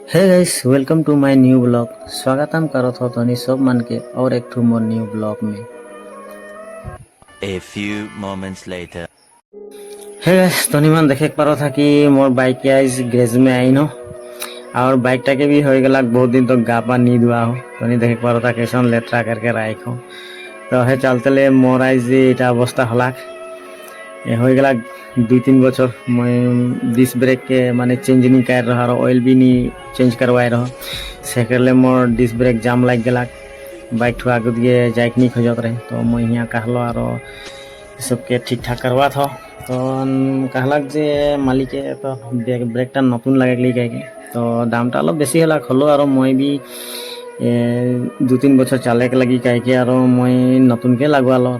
Hey guys welcome to my new blog. स्वागतम करो थो तनी सब मन के और एक ठू मोर न्यू ब्लॉग में। A few moments later. Hey guys तनी मन देखे पारो था कि मोर बाइक के आज ग्रेज में आई नो और बाइक टाके भी हो गला बहुत दिन तो गापा नी दुआ हो तनी देखे पारो था कैसन लेट्रा करके राखो तो हे चलते मोर आज एटा अवस्था हलाक हो गला 2-3 बছর मैं डिस्क ब्रेक के माने चेंज नहीं कर रहा और ऑयल भी नहीं चेंज करवाए रहा से करले मोर डिस्क ब्रेक जाम लग गला बाइक ठू आगे दिए जाइक नहीं खोजत रहे तो मैं यहाँ कहलो और सबके ठीक ठाक करवा था तो कहलक जे मालिक तो ब्रेकटा नतून लगे कहे तो दामटा अलग बेसि हला हलो और मैं भी 2-3 बছর चाले के लगी कहे और मैं नतून के लगवालो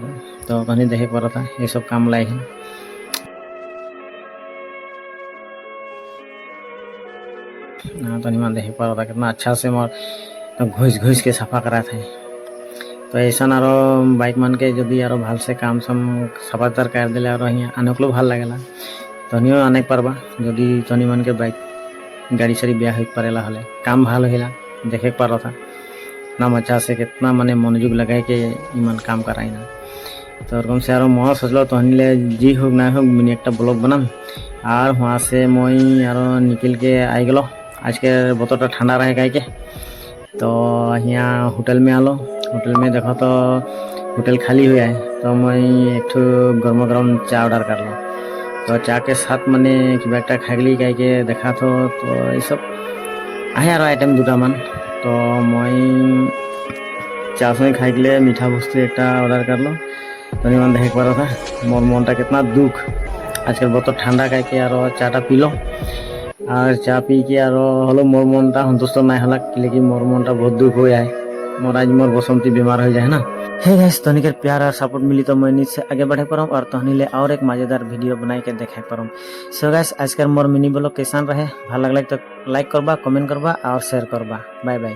तो कहीं देखे पड़ा था ये सब काम लाई है तो नहीं देखे पा रहा था कितना अच्छा से मोर तो घुस घुस के सफा करा थे तो ऐसा आरो बाइक मान के जदि आरो भाल से काम सम सफा तर कर दिले और यहाँ आने को ভাল लगेला तनियो आने पारबा जदि तनी मान के बाइक गाड़ी साड़ी ब्याह हो पारेला हले काम भाल होइला देखे पा रहा था ना अच्छा से कितना माने मनोयोग लगाए के इमान काम कराई ना तो ओरकम से आरो मैं सोचलो तो हनिले जी होक ना होक मिनी एक ब्लॉग बनाम और वहाँ से मैं आरो निकल के आई गलो आज के बतरटा ठंडा रहे कह के तो यहाँ होटल में आलो होटल में देखो तो होटल खाली हुआ है तो मैं एक गर्मा गर्म चा ऑर्डर कर लो तो चा के साथ मैंने कि खागली कह के देखा तो ये सब आए और आइटम दुटा मान तो मैं चा संगे खाई के मीठा बस्तु एक ऑर्डर कर लो तो नहीं देख पा रहा था मोर मनटा कितना दुख आजकल बतर ठंडा कह के और चाटा पीलो और चा पी के और हलो मोर मनटा सन्तुष्ट ना हला लेकिन मोर मनटा बहुत दुख हो जाए मोर आज मोर बसंती बीमार हो जाए ना। हे गाइस तनिकर प्यार और सपोर्ट मिली तो मैं नीचे आगे बढ़े पारम और तहनी ले और एक मजेदार वीडियो बनाई के देखे पारम। सो गाइस आज मोर मिनी ब्लॉग कैसा रहे भल लगल तो लाइक करबा कमेंट करबा और शेयर करबा। Bye bye.